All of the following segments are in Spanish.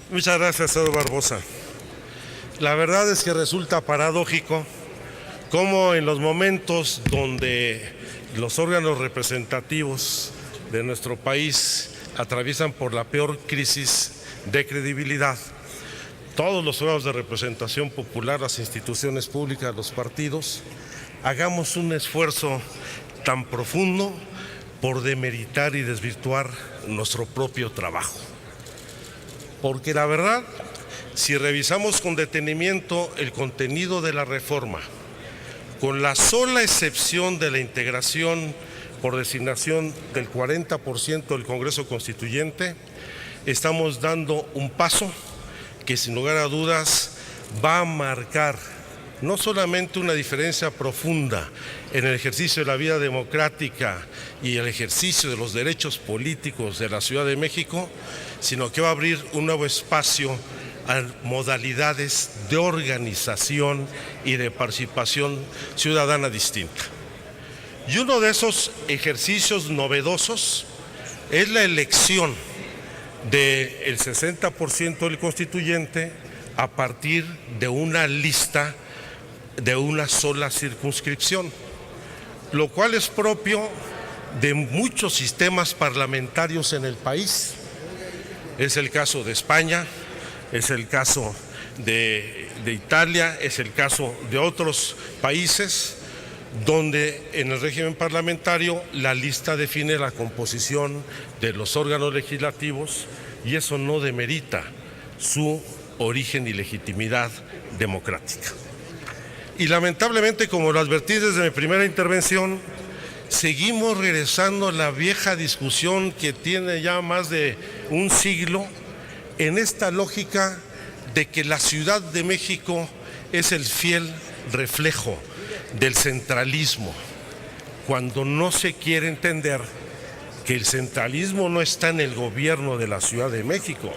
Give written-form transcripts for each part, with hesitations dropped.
Muchas gracias, señor Barbosa. La verdad es que resulta paradójico cómo en los momentos donde los órganos representativos de nuestro país atraviesan por la peor crisis de credibilidad, todos los órganos de representación popular, las instituciones públicas, los partidos, hagamos un esfuerzo tan profundo por demeritar y desvirtuar nuestro propio trabajo. Porque la verdad, si revisamos con detenimiento el contenido de la reforma, con la sola excepción de la integración por designación del 40% del Congreso Constituyente, estamos dando un paso que sin lugar a dudas va a marcar no solamente una diferencia profunda en el ejercicio de la vida democrática y el ejercicio de los derechos políticos de la Ciudad de México, sino que va a abrir un nuevo espacio a modalidades de organización y de participación ciudadana distinta. Y uno de esos ejercicios novedosos es la elección del 60% del constituyente a partir de una lista de una sola circunscripción, lo cual es propio de muchos sistemas parlamentarios en el país. Es el caso de España, es el caso de Italia, es el caso de otros países donde en el régimen parlamentario la lista define la composición de los órganos legislativos y eso no demerita su origen y legitimidad democrática. Y lamentablemente, como lo advertí desde mi primera intervención, seguimos regresando a la vieja discusión que tiene ya más de un siglo en esta lógica de que la Ciudad de México es el fiel reflejo del centralismo, cuando no se quiere entender que el centralismo no está en el gobierno de la Ciudad de México,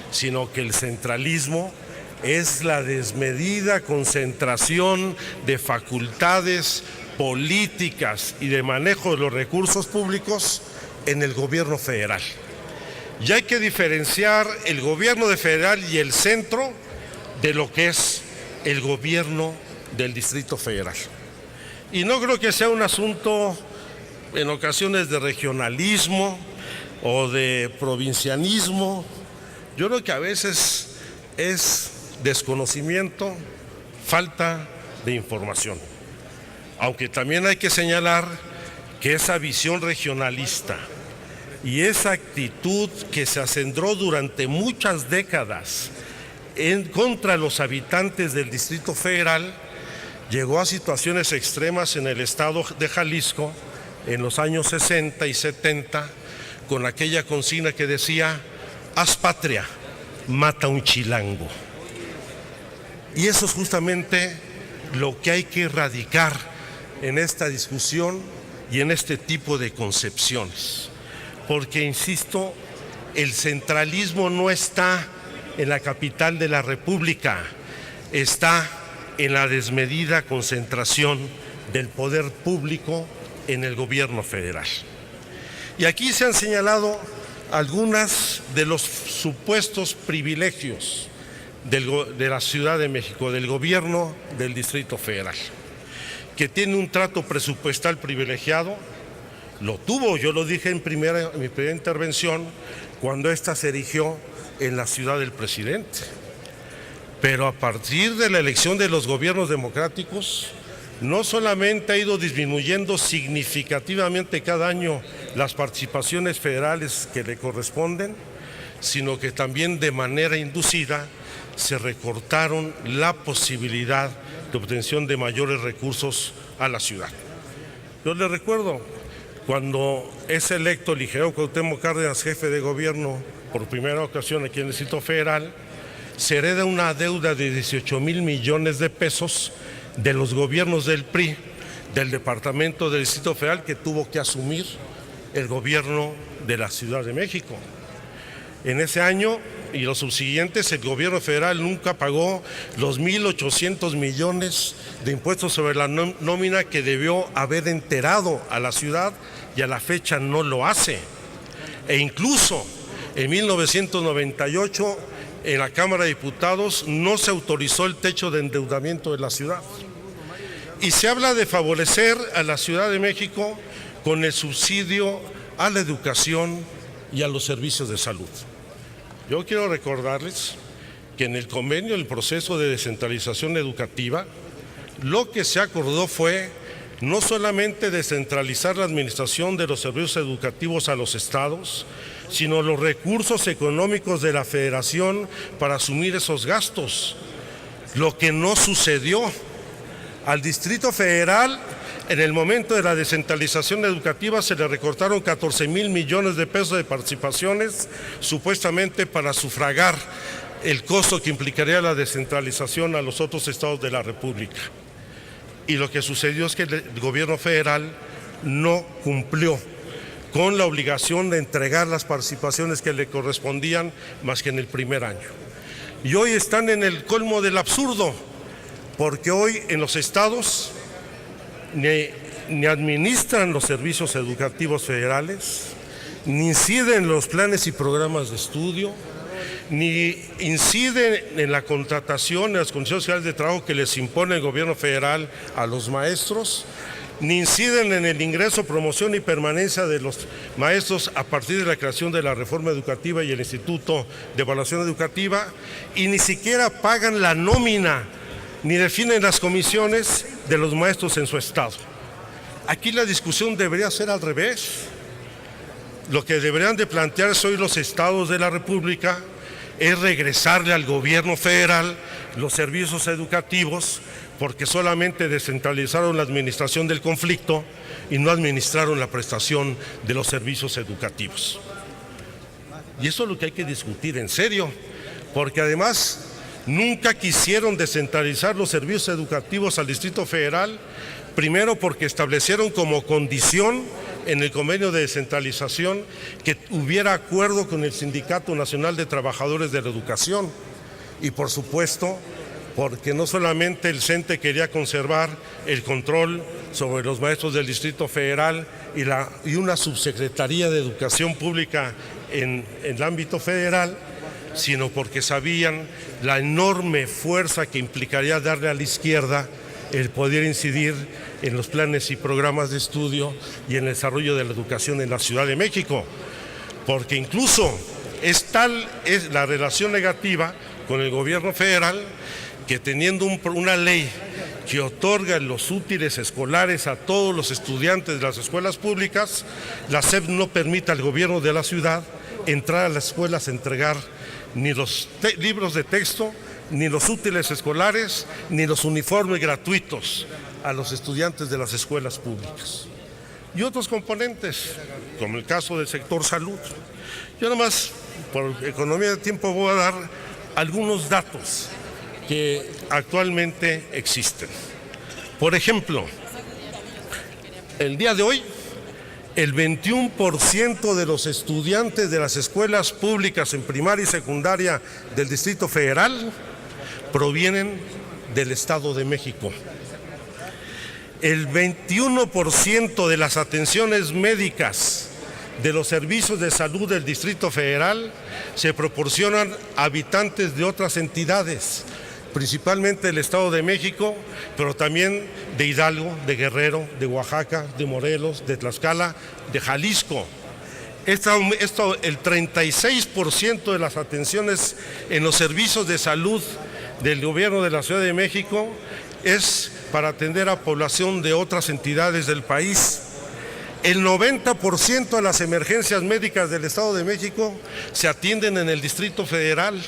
sino que el centralismo es la desmedida concentración de facultades políticas y de manejo de los recursos públicos en el gobierno federal. Y hay que diferenciar el gobierno federal y el centro de lo que es el gobierno del Distrito Federal. Y no creo que sea un asunto en ocasiones de regionalismo o de provincianismo. Yo creo que a veces es desconocimiento, falta de información. Aunque también hay que señalar que esa visión regionalista y esa actitud que se acendró durante muchas décadas contra los habitantes del Distrito Federal llegó a situaciones extremas en el estado de Jalisco en los años 60 y 70 con aquella consigna que decía: haz patria, mata un chilango. Y eso es justamente lo que hay que erradicar en esta discusión y en este tipo de concepciones. Porque, insisto, el centralismo no está en la capital de la República, está en la desmedida concentración del poder público en el gobierno federal. Y aquí se han señalado algunos de los supuestos privilegios de la Ciudad de México, del gobierno del Distrito Federal, que tiene un trato presupuestal privilegiado. Lo tuvo, yo lo dije en mi primera intervención, cuando ésta se erigió en la ciudad del presidente. Pero a partir de la elección de los gobiernos democráticos, no solamente ha ido disminuyendo significativamente cada año las participaciones federales que le corresponden, sino que también de manera inducida se recortaron la posibilidad de obtención de mayores recursos a la ciudad. Yo les recuerdo, cuando es electo el ingeniero Cuauhtémoc Cárdenas jefe de gobierno por primera ocasión aquí en el Distrito Federal, se hereda una deuda de 18,000 millones de pesos de los gobiernos del PRI, del Departamento del Distrito Federal, que tuvo que asumir el gobierno de la Ciudad de México. En ese año y los subsiguientes, el gobierno federal nunca pagó los 1,800 millones de impuestos sobre la nómina que debió haber enterado a la ciudad, y a la fecha no lo hace. e incluso en 1998 en la Cámara de Diputados no se autorizó el techo de endeudamiento de la ciudad. Y se habla de favorecer a la Ciudad de México con el subsidio a la educación y a los servicios de salud. Yo quiero recordarles que en el convenio, el proceso de descentralización educativa, lo que se acordó fue no solamente descentralizar la administración de los servicios educativos a los estados, sino los recursos económicos de la federación para asumir esos gastos, lo que no sucedió. Al Distrito Federal, en el momento de la descentralización educativa, se le recortaron 14,000 millones de pesos de participaciones, supuestamente para sufragar el costo que implicaría la descentralización a los otros estados de la República. Y lo que sucedió es que el gobierno federal no cumplió con la obligación de entregar las participaciones que le correspondían más que en el primer año. Y hoy están en el colmo del absurdo, porque hoy en los estados ni administran los servicios educativos federales, ni inciden en los planes y programas de estudio, ni inciden en la contratación, en las condiciones generales de trabajo que les impone el gobierno federal a los maestros, ni inciden en el ingreso, promoción y permanencia de los maestros a partir de la creación de la reforma educativa y el Instituto de Evaluación Educativa, y ni siquiera pagan la nómina, ni definen las comisiones de los maestros en su estado. Aquí la discusión debería ser al revés. Lo que deberían de plantearse hoy los estados de la República es regresarle al gobierno federal los servicios educativos, porque solamente descentralizaron la administración del conflicto y no administraron la prestación de los servicios educativos. Y eso es lo que hay que discutir en serio, porque además nunca quisieron descentralizar los servicios educativos al Distrito Federal, primero porque establecieron como condición en el convenio de descentralización que hubiera acuerdo con el Sindicato Nacional de Trabajadores de la Educación, y por supuesto porque no solamente el CENTE quería conservar el control sobre los maestros del Distrito Federal y una subsecretaría de Educación Pública en el ámbito federal, sino porque sabían la enorme fuerza que implicaría darle a la izquierda el poder incidir en los planes y programas de estudio y en el desarrollo de la educación en la Ciudad de México, porque incluso es tal es la relación negativa con el gobierno federal que teniendo una ley que otorga los útiles escolares a todos los estudiantes de las escuelas públicas, la SEP no permite al gobierno de la ciudad entrar a las escuelas a entregar ni los libros de texto, ni los útiles escolares, ni los uniformes gratuitos a los estudiantes de las escuelas públicas. Y otros componentes, como el caso del sector salud. Yo nada más, por economía de tiempo, voy a dar algunos datos que actualmente existen. Por ejemplo, el día de hoy, el 21% de los estudiantes de las escuelas públicas en primaria y secundaria del Distrito Federal provienen del Estado de México. El 21% de las atenciones médicas de los servicios de salud del Distrito Federal se proporcionan a habitantes de otras entidades, principalmente del Estado de México, pero también de Hidalgo, de Guerrero, de Oaxaca, de Morelos, de Tlaxcala, de Jalisco. El 36% de las atenciones en los servicios de salud del gobierno de la Ciudad de México es para atender a población de otras entidades del país. El 90% de las emergencias médicas del Estado de México se atienden en el Distrito Federal.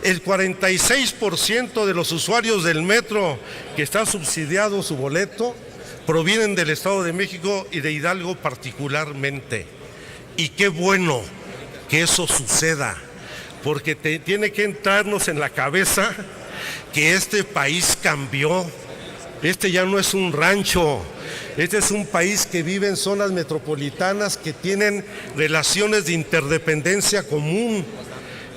El 46% de los usuarios del metro que está subsidiado su boleto provienen del Estado de México y de Hidalgo particularmente. Y qué bueno que eso suceda, porque tiene que entrarnos en la cabeza que este país cambió. Este ya no es un rancho, este es un país que vive en zonas metropolitanas que tienen relaciones de interdependencia común.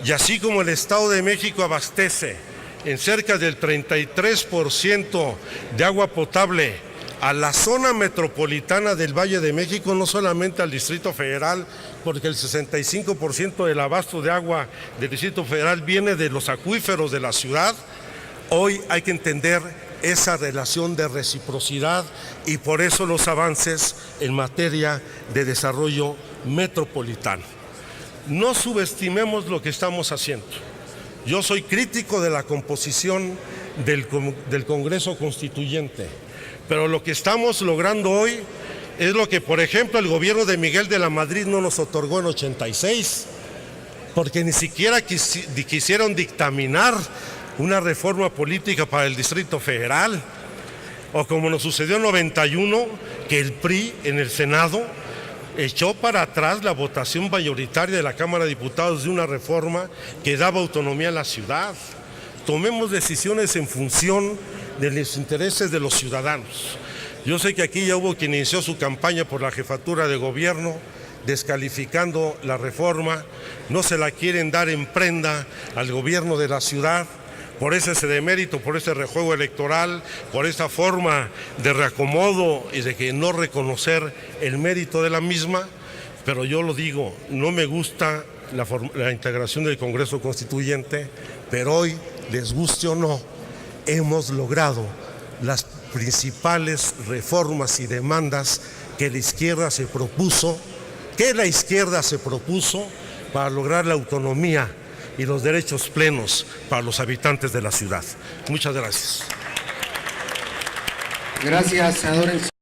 Y así como el Estado de México abastece en cerca del 33% de agua potable a la zona metropolitana del Valle de México, no solamente al Distrito Federal, porque el 65% del abasto de agua del Distrito Federal viene de los acuíferos de la ciudad. Hoy hay que entender esa relación de reciprocidad y por eso los avances en materia de desarrollo metropolitano. No subestimemos lo que estamos haciendo. Yo soy crítico de la composición del Congreso Constituyente, pero lo que estamos logrando hoy es lo que, por ejemplo, el gobierno de Miguel de la Madrid no nos otorgó en 86, porque ni siquiera quisieron dictaminar una reforma política para el Distrito Federal, o como nos sucedió en 91, que el PRI en el Senado echó para atrás la votación mayoritaria de la Cámara de Diputados de una reforma que daba autonomía a la ciudad. Tomemos decisiones en función de los intereses de los ciudadanos. Yo sé que aquí ya hubo quien inició su campaña por la jefatura de gobierno, descalificando la reforma, no se la quieren dar en prenda al gobierno de la ciudad, por ese demérito, por ese rejuego electoral, por esa forma de reacomodo y de que no reconocer el mérito de la misma, pero yo lo digo, no me gusta la integración del Congreso Constituyente, pero hoy, les guste o no, hemos logrado las principales reformas y demandas que la izquierda se propuso, para lograr la autonomía y los derechos plenos para los habitantes de la ciudad. Muchas gracias. Gracias, senador.